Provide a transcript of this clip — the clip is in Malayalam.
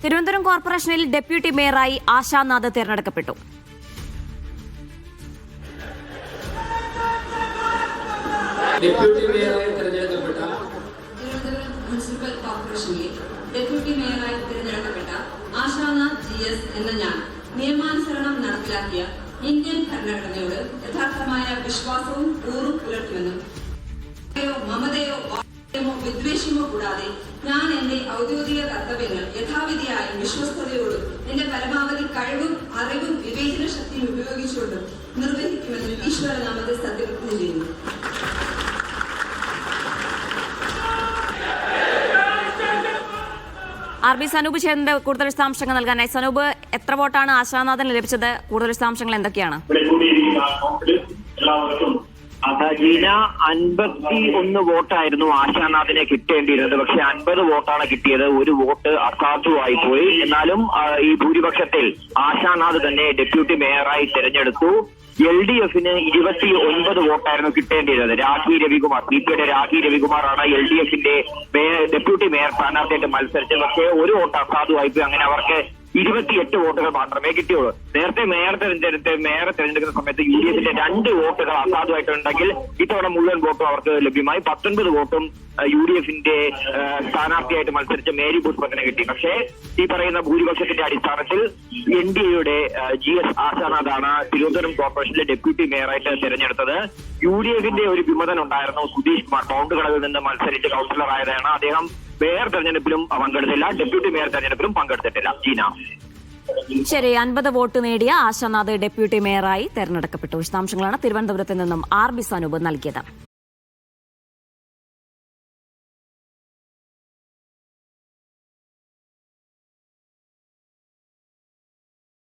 തിരുവനന്തപുരം കോർപ്പറേഷനിൽ ഡെപ്യൂട്ടി മേയറായി ആശാനാഥ് തിരഞ്ഞെടുക്കപ്പെട്ടു. ഡെപ്യൂട്ടി മേയറായി തിരഞ്ഞെടുക്കപ്പെട്ട തിരുവനന്തപുരം മുനിസിപ്പൽ കോർപ്പറേഷനിലെ ഡെപ്യൂട്ടി മേയറായി തിരഞ്ഞെടുക്കപ്പെട്ട ആശാനാഥ് GS എന്ന ഞാൻ നിയമാനുസരണം നടപ്പിലാക്കിയ ഇന്ത്യൻ ഭരണഘടനയോട് യഥാർത്ഥമായ വിശ്വാസവും കൂറും പുലർത്തുമെന്നും മമതയോ വിദ്വേഷമോ കൂടാതെ ഞാൻ എന്റെ ഔദ്യോഗിക കർത്തവ്യങ്ങൾ യഥാവിധിയായും വിശ്വസ്തയോടും എന്റെ പരമാവധി കഴിവും അറിവും വിവേചന ശക്തിയും ഉപയോഗിച്ചുകൊണ്ടും നിർവഹിക്കുമെന്നും ഈശ്വരനാമത്തിൽ സത്യപ്രതിജ്ഞ ചെയ്യുന്നു. RB സനൂപ് ചേർന്ന് കൂടുതൽ വിശദാംശങ്ങൾ നൽകാനായി. സനൂപ്, എത്ര വോട്ടാണ് ആശാനാഥന് ലഭിച്ചത്? കൂടുതൽ വിശദാംശങ്ങൾ എന്തൊക്കെയാണ്? ജീന, 51 വോട്ടായിരുന്നു ആശാനാഥിനെ കിട്ടേണ്ടിയിരുന്നത്. പക്ഷെ 50 വോട്ടാണ് കിട്ടിയത്. ഒരു വോട്ട് അസാധുവായി പോയി. എന്നാലും ഈ ഭൂരിപക്ഷത്തിൽ ആശാനാഥ് തന്നെ ഡെപ്യൂട്ടി മേയറായി തെരഞ്ഞെടുത്തു. LDF-ന് 29 വോട്ടായിരുന്നു കിട്ടേണ്ടിയിരുന്നത്. രാഖി രവികുമാർ, CPIയുടെ രാഖി രവികുമാറാണ് LDF-ന്റെ ഡെപ്യൂട്ടി മേയർ സ്ഥാനാർത്ഥിയായിട്ട് മത്സരിച്ചത്. പക്ഷേ ഒരു വോട്ട് അസാധുവായിപ്പോയി. അങ്ങനെ അവർക്ക് 28 വോട്ടുകൾ മാത്രമേ കിട്ടിയുള്ളൂ. നേരത്തെ മേയറെ തെരഞ്ഞെടുക്കുന്ന സമയത്ത് UDF-ന്റെ 2 വോട്ടുകൾ അസാധുവായിട്ടുണ്ടെങ്കിൽ ഇത്തവണ മുഴുവൻ വോട്ടും അവർക്ക് ലഭ്യമായി. 19 വോട്ടും UDF-ന്റെ സ്ഥാനാർത്ഥിയായിട്ട് മത്സരിച്ച മേരി പുഷ്പത്തിന് കിട്ടി. പക്ഷേ ഈ പറയുന്ന ഭൂരിപക്ഷത്തിന്റെ അടിസ്ഥാനത്തിൽ NDAയുടെ GS ആശാനാഥാണ് തിരുവനന്തപുരം കോർപ്പറേഷനിലെ ഡെപ്യൂട്ടി മേയറായിട്ട് തെരഞ്ഞെടുത്തത്. UDF-ന്റെ ഒരു വിമതൻ ഉണ്ടായിരുന്നു, സുധീഷ് കുമാർ, മൗണ്ട് കളവിൽ നിന്ന് മത്സരിച്ച് കൗൺസിലറായതാണ്. അദ്ദേഹം മേയർ തെരഞ്ഞെടുപ്പിലും പങ്കെടുത്തില്ല, ഡെപ്യൂട്ടി മേയർ തെരഞ്ഞെടുപ്പിലും പങ്കെടുത്തിട്ടില്ല. ജീന, ശരി. 50 വോട്ട് നേടിയ ആശാനാഥ് ഡെപ്യൂട്ടി മേയറായി തെരഞ്ഞെടുക്കപ്പെട്ടു. വിശദാംശങ്ങളാണ് തിരുവനന്തപുരത്ത് നിന്നും RB സനൂപ് നൽകിയത്.